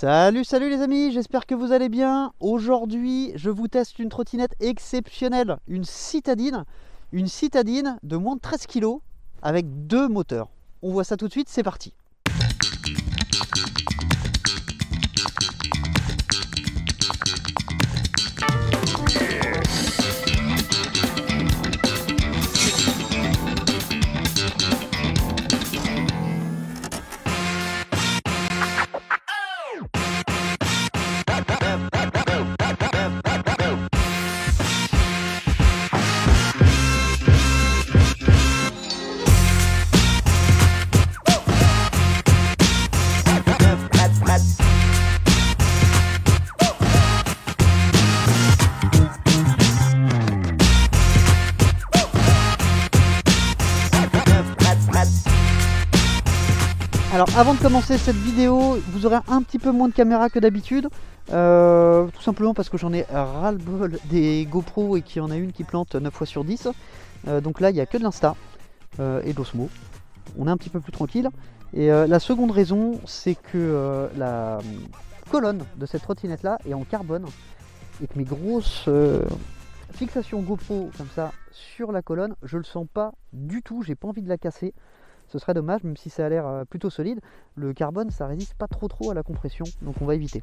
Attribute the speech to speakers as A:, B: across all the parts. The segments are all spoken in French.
A: Salut, salut les amis, j'espère que vous allez bien. Aujourd'hui, je vous teste une trottinette exceptionnelle, une citadine de moins de 13 kg avec deux moteurs. On voit ça tout de suite, c'est parti. Alors avant de commencer cette vidéo, vous aurez un petit peu moins de caméra que d'habitude, tout simplement parce que j'en ai ras-le-bol des GoPro et qu'il y en a une qui plante 9 fois sur 10. Donc là il n'y a que de l'Insta et de l'Osmo, on est un petit peu plus tranquille. Et la seconde raison, c'est que la colonne de cette trottinette là est en carbone et que mes grosses fixations GoPro comme ça sur la colonne, je le sens pas du tout, j'ai pas envie de la casser. Ce serait dommage, même si ça a l'air plutôt solide. Le carbone, ça résiste pas trop à la compression, donc on va éviter.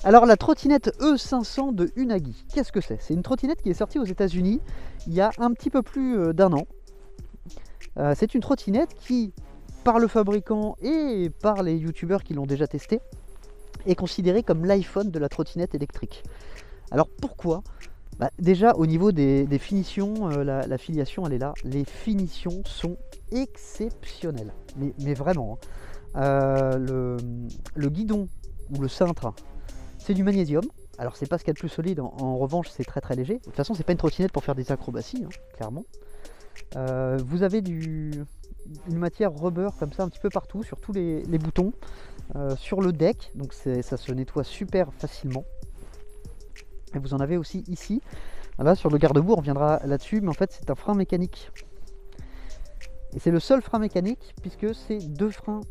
A: Alors la trottinette E500 de Unagi, qu'est-ce que c'est? C'est une trottinette qui est sortie aux États-Unis il y a un petit peu plus d'un an. C'est une trottinette qui, par le fabricant et par les youtubeurs qui l'ont déjà testé, est considérée comme l'iPhone de la trottinette électrique. Alors pourquoi? Déjà au niveau des finitions, la filiation elle est là, les finitions sont exceptionnelles, mais vraiment. Le guidon ou le cintre, c'est du magnésium, alors c'est pas ce qu'il y a de plus solide, en revanche c'est très léger. De toute façon c'est pas une trottinette pour faire des acrobaties, hein, clairement. Vous avez une matière rubber comme ça un petit peu partout, sur tous les boutons, sur le deck, donc ça se nettoie super facilement. Et vous en avez aussi ici. Là sur le garde-boue on reviendra là-dessus, mais en fait c'est un frein mécanique. Et c'est le seul frein mécanique puisque c'est deux freins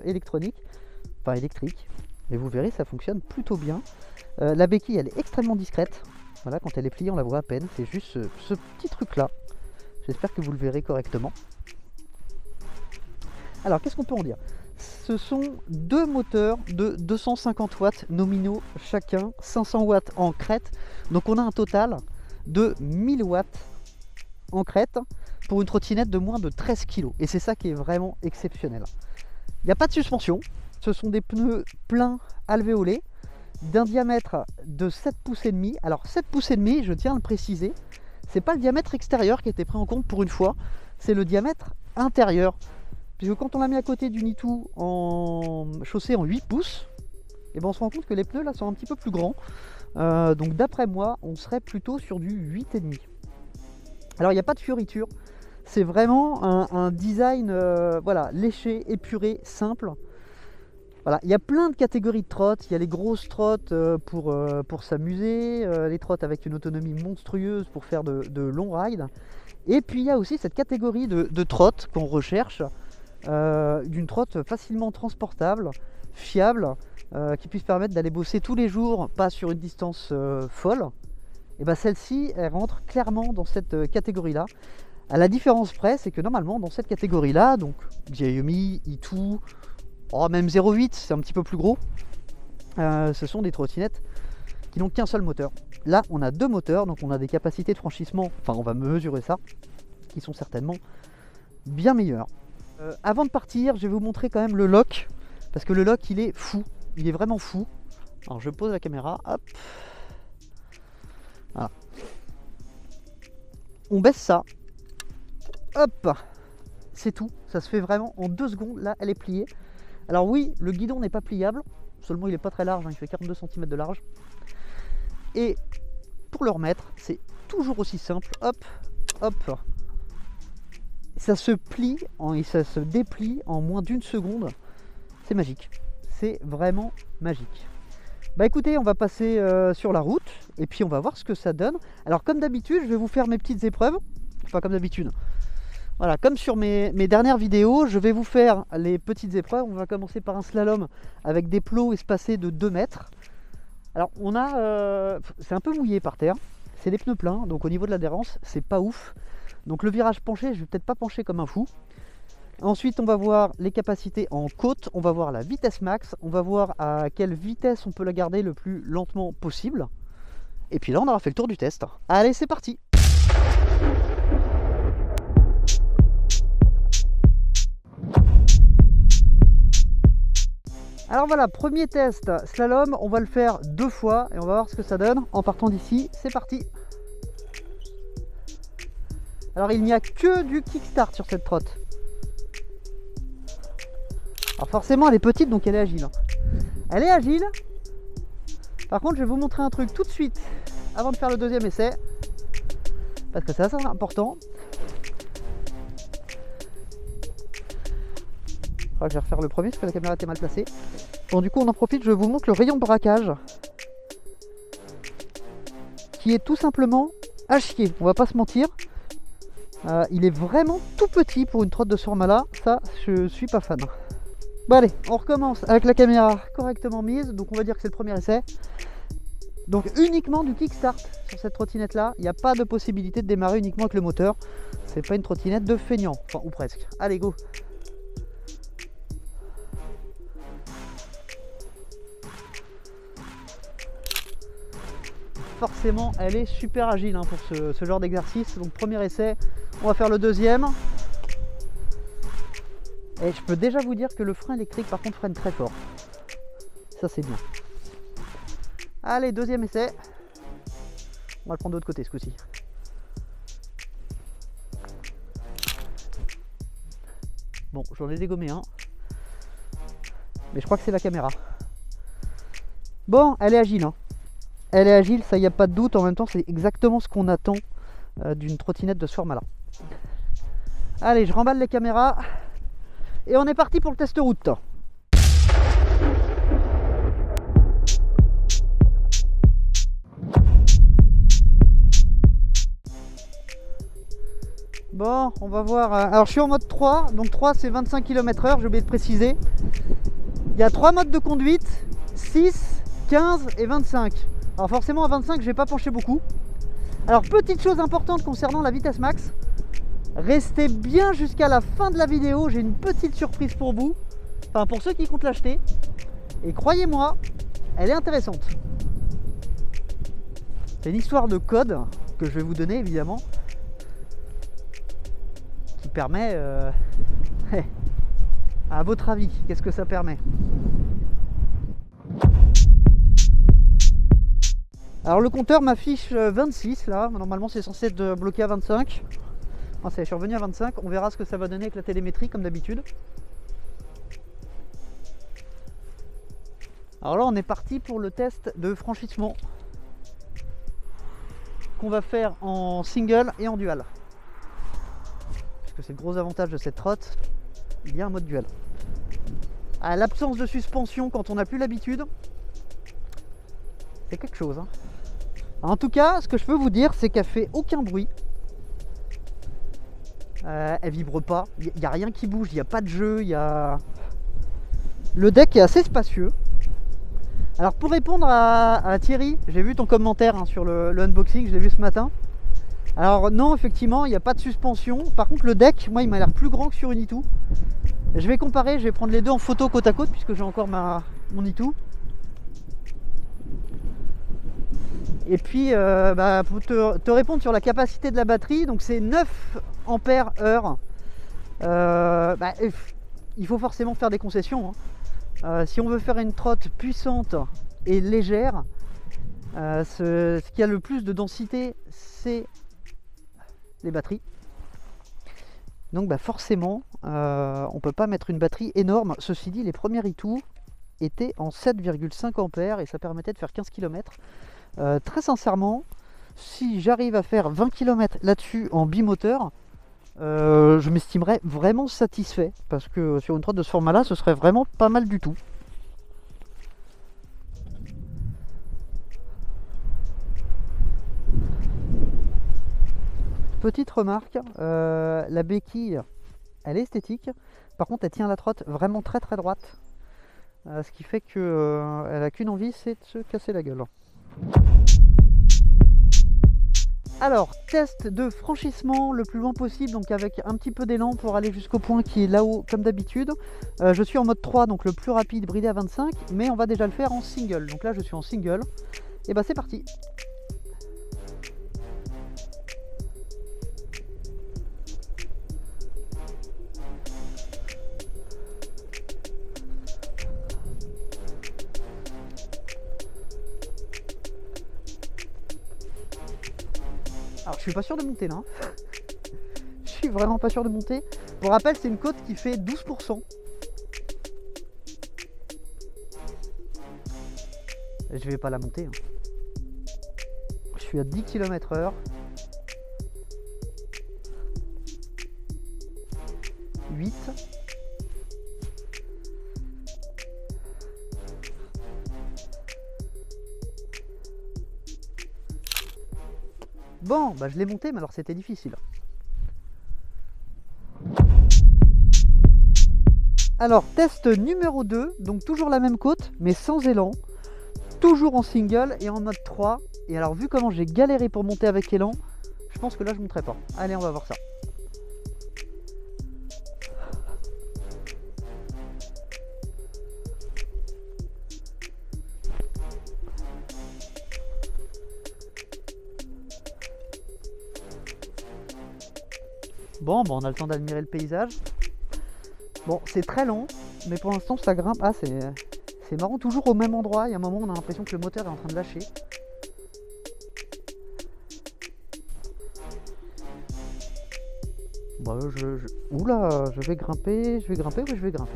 A: électroniques, enfin électriques. Et vous verrez ça fonctionne plutôt bien. La béquille elle est extrêmement discrète. Voilà, quand elle est pliée on la voit à peine. C'est juste ce petit truc là. J'espère que vous le verrez correctement. Alors qu'est-ce qu'on peut en dire? Ce sont deux moteurs de 250 watts nominaux chacun, 500 watts en crête. Donc on a un total de 1000 watts en crête pour une trottinette de moins de 13 kg. Et c'est ça qui est vraiment exceptionnel. Il n'y a pas de suspension. Ce sont des pneus pleins alvéolés d'un diamètre de 7 pouces et demi. Alors 7 pouces et demi, je tiens à le préciser, c'est pas le diamètre extérieur qui a été pris en compte pour une fois, c'est le diamètre intérieur. Puisque quand on l'a mis à côté du Nitou en chaussée en 8 pouces, et on se rend compte que les pneus là sont un petit peu plus grands. Donc d'après moi, on serait plutôt sur du 8,5. Alors il n'y a pas de fioriture, c'est vraiment un design voilà, léché, épuré, simple. Voilà, il y a plein de catégories de trottes. Il y a les grosses trottes pour s'amuser, les trottes avec une autonomie monstrueuse pour faire de longs rides. Et puis il y a aussi cette catégorie de trottes qu'on recherche. D'une trotte facilement transportable, fiable, qui puisse permettre d'aller bosser tous les jours, pas sur une distance folle. Et bien celle-ci, elle rentre clairement dans cette catégorie-là. À la différence près, c'est que normalement dans cette catégorie-là, donc Xiaomi, Itou, même 0.8, c'est un petit peu plus gros. Ce sont des trottinettes qui n'ont qu'un seul moteur. Là, on a deux moteurs, donc on a des capacités de franchissement, enfin on va mesurer ça, qui sont certainement bien meilleures. Avant de partir, je vais vous montrer quand même le lock, parce que le lock il est fou, il est vraiment fou. Alors je pose la caméra, hop, voilà. On baisse ça, hop, c'est tout, ça se fait vraiment en 2 secondes, là elle est pliée. Alors oui, le guidon n'est pas pliable, seulement il n'est pas très large, hein, il fait 42 cm de large. Et pour le remettre, c'est toujours aussi simple, hop, hop. Ça se plie et ça se déplie en moins d'1 seconde. C'est magique. C'est vraiment magique. Bah écoutez, on va passer sur la route et puis on va voir ce que ça donne. Alors comme d'habitude, je vais vous faire mes petites épreuves. Enfin comme d'habitude. Voilà, comme sur mes dernières vidéos, je vais vous faire les petites épreuves. On va commencer par un slalom avec des plots espacés de 2 mètres. Alors on a, c'est un peu mouillé par terre, c'est des pneus pleins, donc au niveau de l'adhérence, c'est pas ouf. Donc le virage penché, je vais peut-être pas pencher comme un fou. Ensuite on va voir les capacités en côte, on va voir la vitesse max, on va voir à quelle vitesse on peut la garder le plus lentement possible. Et puis là on aura fait le tour du test. Allez, c'est parti! Alors voilà, premier test slalom, on va le faire 2 fois et on va voir ce que ça donne en partant d'ici. C'est parti. Alors il n'y a que du kickstart sur cette trotte. Alors forcément elle est petite donc elle est agile. Elle est agile. Par contre je vais vous montrer un truc tout de suite avant de faire le deuxième essai. Parce que c'est assez important. Je vais refaire le premier parce que la caméra était mal placée. Bon, du coup on en profite, je vous montre le rayon de braquage qui est tout simplement à chier, on va pas se mentir. Il est vraiment tout petit pour une trotte de ce format-là, ça je suis pas fan. Bon allez, on recommence avec la caméra correctement mise, donc on va dire que c'est le premier essai. Donc uniquement du kickstart sur cette trottinette là, il n'y a pas de possibilité de démarrer uniquement avec le moteur. C'est pas une trottinette de feignant, enfin ou presque. Allez go! Forcément elle est super agile hein, pour ce genre d'exercice. Donc premier essai, on va faire le deuxième. Et je peux déjà vous dire que le frein électrique par contre freine très fort. Ça c'est bien. Allez, deuxième essai. On va le prendre de l'autre côté ce coup-ci. Bon, j'en ai dégommé un. Mais je crois que c'est la caméra. Bon, elle est agile hein. Elle est agile, ça y a pas de doute. En même temps, c'est exactement ce qu'on attend d'une trottinette de ce format-là. Allez, je remballe les caméras et on est parti pour le test route. Bon, on va voir. Alors, je suis en mode 3. Donc 3, c'est 25 km/h, j'ai oublié de préciser. Il y a 3 modes de conduite, 6, 15 et 25. Alors forcément à 25 je vais pas pencher beaucoup. Alors petite chose importante concernant la vitesse max, restez bien jusqu'à la fin de la vidéo, j'ai une petite surprise pour vous, enfin pour ceux qui comptent l'acheter, et croyez-moi, elle est intéressante. C'est une histoire de code que je vais vous donner évidemment, qui permet, à votre avis, qu'est-ce que ça permet? Alors le compteur m'affiche 26 là, normalement c'est censé être bloqué à 25. Ah, ça, je suis revenu à 25, on verra ce que ça va donner avec la télémétrie comme d'habitude. Alors là on est parti pour le test de franchissement qu'on va faire en single et en dual. Puisque c'est le gros avantage de cette trotte, il y a un mode dual. À l'absence de suspension quand on n'a plus l'habitude, c'est quelque chose hein. En tout cas, ce que je peux vous dire, c'est qu'elle fait aucun bruit. Elle vibre pas. Il n'y a rien qui bouge. Il n'y a pas de jeu. Le deck est assez spacieux. Alors pour répondre à Thierry, j'ai vu ton commentaire hein, sur le unboxing, je l'ai vu ce matin. Alors non, effectivement, il n'y a pas de suspension. Par contre, le deck, moi, il m'a l'air plus grand que sur une Itou. Je vais comparer. Je vais prendre les deux en photo côte à côte puisque j'ai encore mon Itou. Et puis pour te répondre sur la capacité de la batterie, donc c'est 9 ampères heure. Il faut forcément faire des concessions hein. Si on veut faire une trotte puissante et légère, ce qui a le plus de densité c'est les batteries. Donc forcément on peut pas mettre une batterie énorme. Ceci dit, les premières Itou étaient en 7,5 ampères et ça permettait de faire 15 km. Très sincèrement, si j'arrive à faire 20 km là-dessus en bimoteur, je m'estimerais vraiment satisfait parce que sur une trotte de ce format là ce serait vraiment pas mal du tout. petite remarque, la béquille, elle est esthétique. Par contre, elle tient la trotte vraiment très très droite. Ce qui fait que elle a qu'une envie, c'est de se casser la gueule. Alors, test de franchissement le plus loin possible, donc avec un petit peu d'élan pour aller jusqu'au point qui est là-haut comme d'habitude. Je suis en mode 3, donc le plus rapide, bridé à 25, mais on va déjà le faire en single. Donc là, je suis en single. Et bah c'est parti. Alors je suis pas sûr de monter là. Je suis vraiment pas sûr de monter. Pour rappel, c'est une côte qui fait 12%. Je vais pas la monter. Je suis à 10 km/h. 8. Bon, bah je l'ai monté, mais alors c'était difficile. Alors, test numéro 2, donc toujours la même côte, mais sans élan. Toujours en single et en mode 3. Et alors, vu comment j'ai galéré pour monter avec élan, je pense que là je monterai pas. Allez, on va voir ça. Bon, bah on a le temps d'admirer le paysage. Bon, c'est très lent, mais pour l'instant ça grimpe. Ah, c'est marrant, toujours au même endroit. Il y a un moment où on a l'impression que le moteur est en train de lâcher. Bah, oula, je vais grimper, oui, je vais grimper.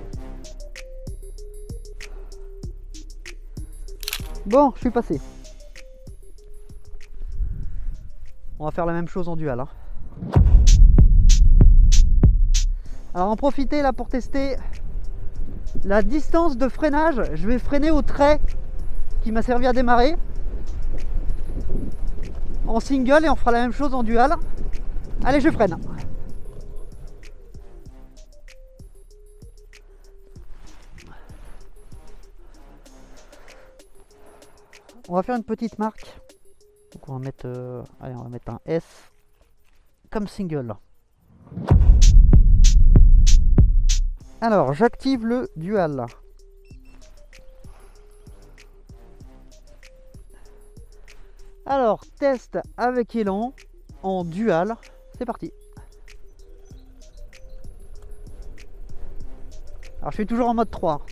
A: Bon, je suis passé. On va faire la même chose en dual. Hein. Alors en profiter là pour tester la distance de freinage. Je vais freiner au trait qui m'a servi à démarrer en single et on fera la même chose en dual. Allez, je freine. On va faire une petite marque. Donc on va mettre, allez, on va mettre un S comme single. Alors, j'active le dual. Alors, test avec élan en dual. C'est parti. Alors, je suis toujours en mode 3.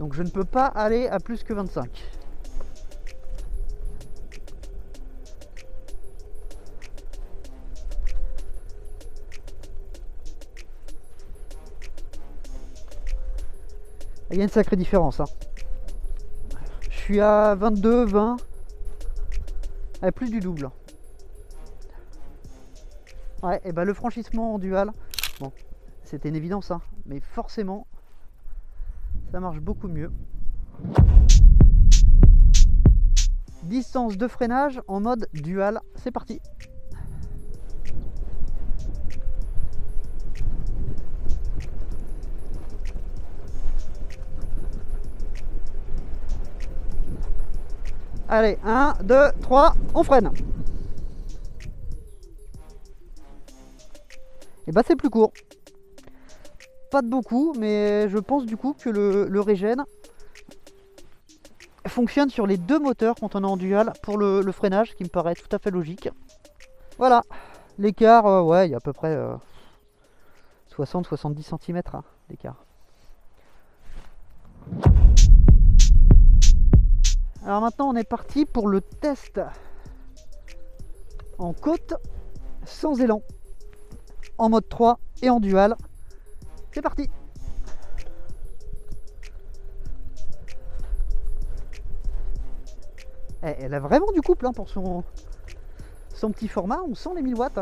A: Donc, je ne peux pas aller à plus que 25. Il y a une sacrée différence. Hein. Je suis à 22, 20. Plus du double. Ouais, et ben le franchissement en dual, bon, c'était une évidence, hein, mais forcément, ça marche beaucoup mieux. Distance de freinage en mode dual, c'est parti. Allez, 1, 2, 3, on freine. Et bah c'est plus court. Pas de beaucoup, mais je pense du coup que le régène fonctionne sur les deux moteurs quand on est en dual pour le freinage, qui me paraît tout à fait logique. Voilà, l'écart, ouais, il y a à peu près 60-70 cm hein, d'écart. Alors maintenant on est parti pour le test en côte sans élan, en mode 3 et en dual. C'est parti. Elle a vraiment du couple hein, pour son petit format, on sent les 1000 watts.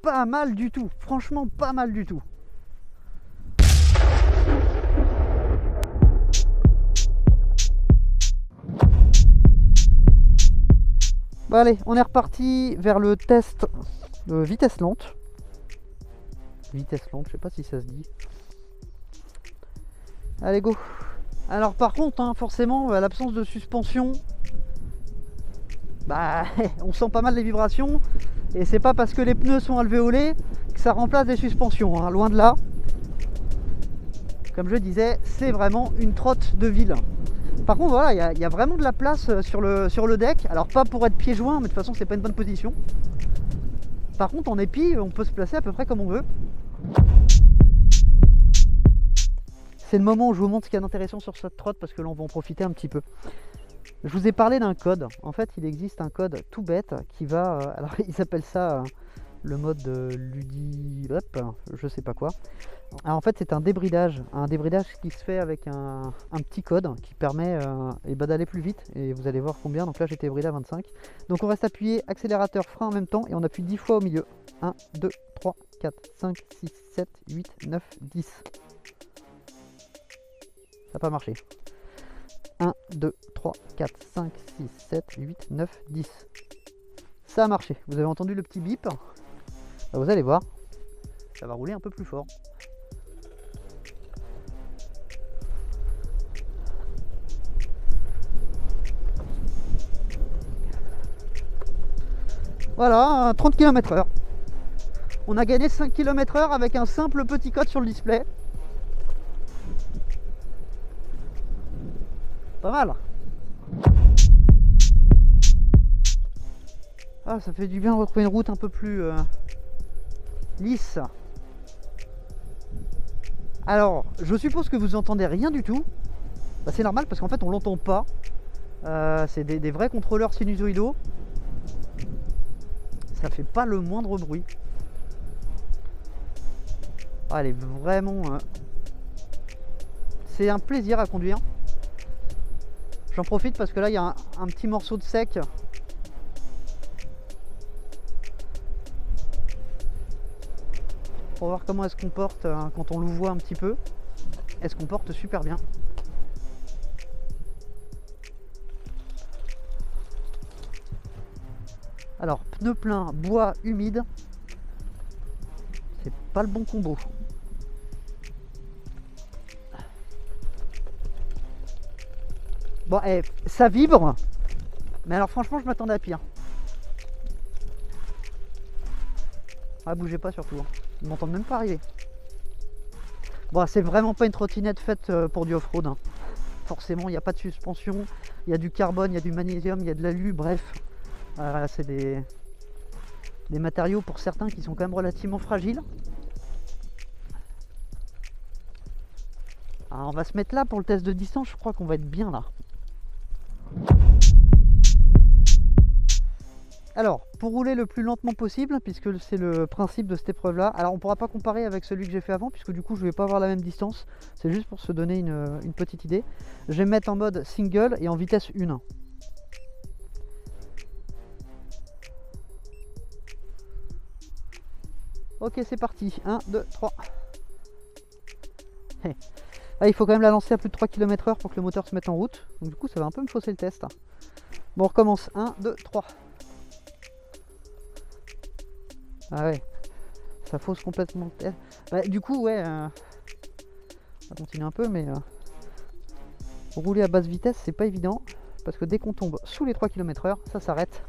A: Pas mal du tout, franchement pas mal du tout. Bon, allez, on est reparti vers le test de vitesse lente. Vitesse lente, je sais pas si ça se dit. Allez, go. Alors par contre, hein, forcément, l'absence de suspension, bah, on sent pas mal les vibrations. Et c'est pas parce que les pneus sont alvéolés que ça remplace des suspensions, hein, loin de là. Comme je disais, c'est vraiment une trotte de ville. Par contre, voilà, il y a vraiment de la place sur le deck. Alors pas pour être pieds joints, mais de toute façon, c'est pas une bonne position. Par contre, en épi, on peut se placer à peu près comme on veut. C'est le moment où je vous montre ce qu'il y a d'intéressant sur cette trotte parce que là on va en profiter un petit peu. Je vous ai parlé d'un code. En fait, il existe un code tout bête qui va... alors, ils appellent ça le mode Ludi... Hop, je sais pas quoi. Alors, en fait, c'est un débridage. Un débridage qui se fait avec un petit code qui permet d'aller plus vite. Et vous allez voir combien. Donc là, j'étais bridé à 25. Donc on reste appuyé, accélérateur, frein en même temps. Et on appuie 10 fois au milieu. 1, 2, 3, 4, 5, 6, 7, 8, 9, 10. Ça n'a pas marché. 1, 2, 3, 4, 5, 6, 7, 8, 9, 10. Ça a marché. Vous avez entendu le petit bip. Bah, vous allez voir. Ça va rouler un peu plus fort. Voilà, 30 km/h. On a gagné 5 km/h avec un simple petit code sur le display. Pas mal. Ah, ça fait du bien de retrouver une route un peu plus lisse. Alors, je suppose que vous entendez rien du tout. Bah, c'est normal parce qu'en fait on l'entend pas. C'est des vrais contrôleurs sinusoïdaux. Ça fait pas le moindre bruit. Ah, elle est vraiment... c'est un plaisir à conduire. J'en profite parce que là il y a un petit morceau de sec. Pour voir comment elle se comporte quand on l'ouvre un petit peu. Elle se comporte super bien. Alors, pneu plein, bois humide. C'est pas le bon combo. Bon, ça vibre. Mais alors franchement, je m'attendais à pire. Ah, bougez pas surtout. Hein. Ils m'entendent même pas arriver. Bon, c'est vraiment pas une trottinette faite pour du off-road. Hein. Forcément, il n'y a pas de suspension. Il y a du carbone, il y a du magnésium, il y a de l'alu. Bref, c'est des matériaux pour certains qui sont quand même relativement fragiles. Alors, on va se mettre là pour le test de distance. Je crois qu'on va être bien là. Alors, pour rouler le plus lentement possible, puisque c'est le principe de cette épreuve là, alors on ne pourra pas comparer avec celui que j'ai fait avant, puisque du coup je ne vais pas avoir la même distance, c'est juste pour se donner une petite idée. Je vais me mettre en mode single et en vitesse 1. Ok, c'est parti, 1, 2, 3. Ah, il faut quand même la lancer à plus de 3 km/h pour que le moteur se mette en route, donc du coup ça va un peu me fausser le test. Bon, on recommence, 1, 2, 3. Ah ouais, ça fausse complètement. Bah, du coup, ouais, on va continuer un peu, mais rouler à basse vitesse, c'est pas évident, parce que dès qu'on tombe sous les 3 km/h, ça s'arrête.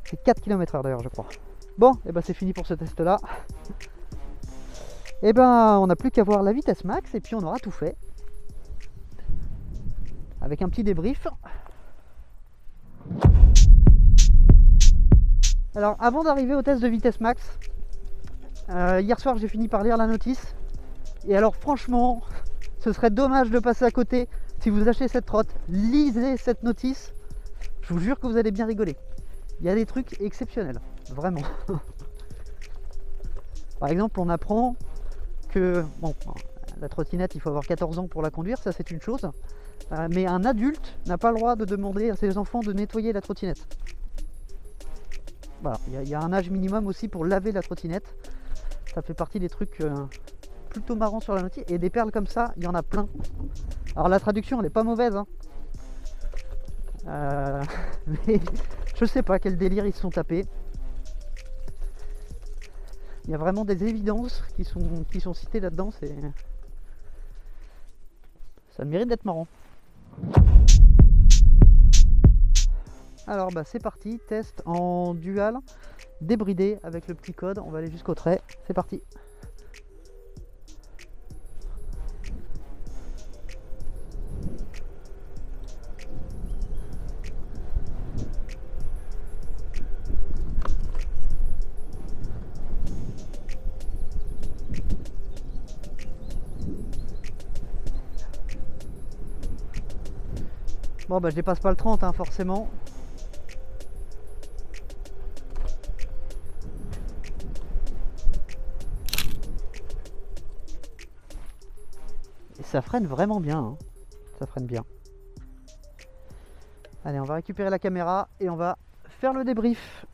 A: C'est 4 km/h d'ailleurs, je crois. Bon, et ben c'est fini pour ce test-là. Et ben, on n'a plus qu'à voir la vitesse max, et puis on aura tout fait. Avec un petit débrief. Alors, avant d'arriver au test de vitesse max, hier soir j'ai fini par lire la notice. Et alors franchement, ce serait dommage de passer à côté. Si vous achetez cette trotte, lisez cette notice. Je vous jure que vous allez bien rigoler. Il y a des trucs exceptionnels, vraiment. Par exemple, on apprend que bon, la trottinette, il faut avoir 14 ans pour la conduire, ça c'est une chose. Mais un adulte n'a pas le droit de demander à ses enfants de nettoyer la trottinette. Voilà, il y a un âge minimum aussi pour laver la trottinette. Ça fait partie des trucs plutôt marrants sur la notice. Et des perles comme ça, il y en a plein. Alors la traduction, elle n'est pas mauvaise. Hein. Mais Je sais pas quel délire ils se sont tapés. Il y a vraiment des évidences qui sont citées là-dedans. Ça le mérite d'être marrant. Alors bah c'est parti, test en dual, débridé avec le petit code. On va aller jusqu'au trait. C'est parti. Bon bah je dépasse pas le 30 hein, forcément. Et ça freine vraiment bien, hein. Ça freine bien. Allez, on va récupérer la caméra et on va faire le débrief.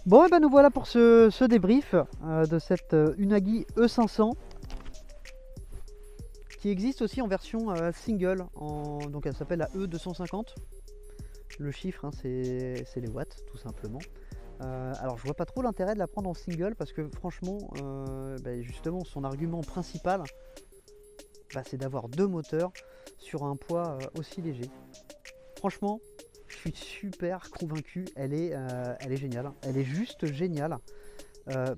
A: Bon et ben nous voilà pour ce débrief de cette Unagi E500 qui existe aussi en version single, donc elle s'appelle la E250. Le chiffre hein, c'est les watts tout simplement. Alors je vois pas trop l'intérêt de la prendre en single parce que franchement justement son argument principal c'est d'avoir deux moteurs sur un poids aussi léger. Franchement je suis super convaincu, elle est géniale, elle est juste géniale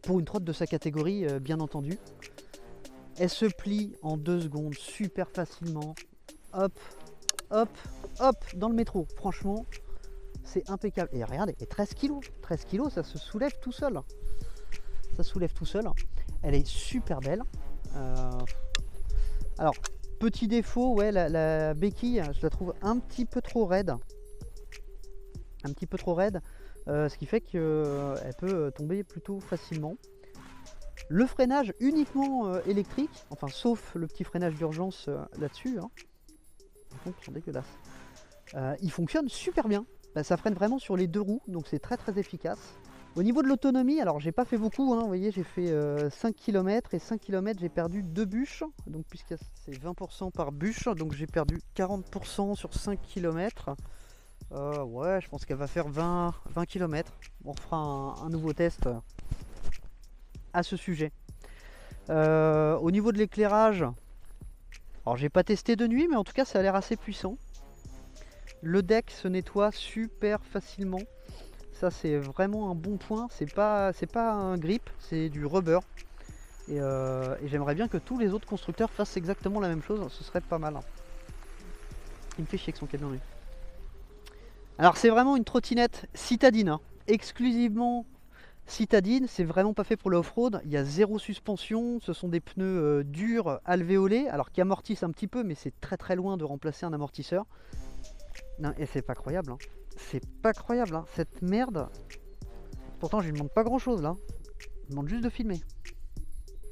A: pour une trotte de sa catégorie bien entendu. Elle se plie en 2 secondes super facilement, hop hop hop dans le métro, franchement c'est impeccable. Et regardez, et 13 kg ça se soulève tout seul, elle est super belle. Alors petit défaut, ouais, la béquille je la trouve un petit peu trop raide, ce qui fait qu'elle peut tomber plutôt facilement. Le freinage uniquement électrique, enfin sauf le petit freinage d'urgence là-dessus, hein. Par contre, ils sont dégueulasses. Il fonctionne super bien, ça freine vraiment sur les 2 roues, donc c'est très efficace. Au niveau de l'autonomie, alors j'ai pas fait beaucoup, hein, vous voyez j'ai fait 5 km et 5 km j'ai perdu 2 bûches, donc puisque c'est 20% par bûche, donc j'ai perdu 40% sur 5 km. Ouais, je pense qu'elle va faire 20 km. On fera un nouveau test à ce sujet. Au niveau de l'éclairage, alors j'ai pas testé de nuit, mais en tout cas ça a l'air assez puissant. Le deck se nettoie super facilement. Ça c'est vraiment un bon point. C'est pas un grip, c'est du rubber. Et j'aimerais bien que tous les autres constructeurs fassent exactement la même chose. Ce serait pas mal. Il me fait chier avec son camion lui. Alors c'est vraiment une trottinette citadine, hein. Exclusivement citadine, c'est vraiment pas fait pour le off-road, il y a 0 suspension, ce sont des pneus durs alvéolés, alors qui amortissent un petit peu, mais c'est très loin de remplacer un amortisseur. Non, et c'est pas croyable, hein. C'est pas croyable, hein. Cette merde, pourtant je lui demande pas grand chose là, je lui demande juste de filmer.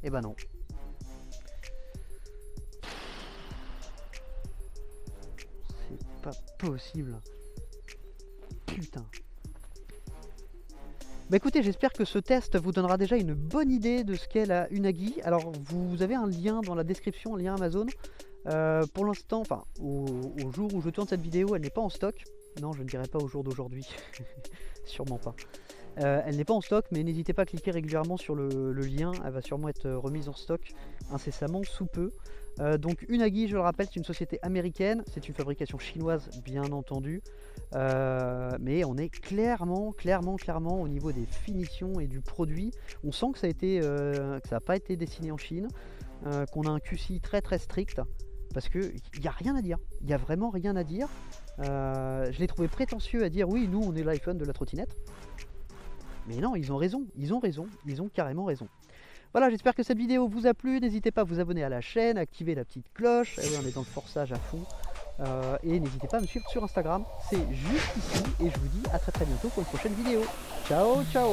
A: Et bah non. C'est pas possible. Putain. Bah écoutez, j'espère que ce test vous donnera déjà une bonne idée de ce qu'est la Unagi. Alors vous avez un lien dans la description, un lien Amazon. Pour l'instant, enfin au jour où je tourne cette vidéo, elle n'est pas en stock. Non, je ne dirais pas au jour d'aujourd'hui. Sûrement pas. Elle n'est pas en stock, mais n'hésitez pas à cliquer régulièrement sur le lien. Elle va sûrement être remise en stock incessamment sous peu. Donc Unagi, je le rappelle, c'est une société américaine, c'est une fabrication chinoise bien entendu, mais on est clairement au niveau des finitions et du produit. On sent que ça n'a pas été dessiné en Chine, qu'on a un QCI très strict, parce qu'il n'y a rien à dire, il n'y a vraiment rien à dire. Je l'ai trouvé prétentieux à dire oui, nous on est l'iPhone de la trottinette, mais non, ils ont raison, ils ont carrément raison. Voilà, j'espère que cette vidéo vous a plu. N'hésitez pas à vous abonner à la chaîne, activer la petite cloche. Et oui, on est dans le forçage à fond. Et n'hésitez pas à me suivre sur Instagram. C'est juste ici. Et je vous dis à très bientôt pour une prochaine vidéo. Ciao, ciao.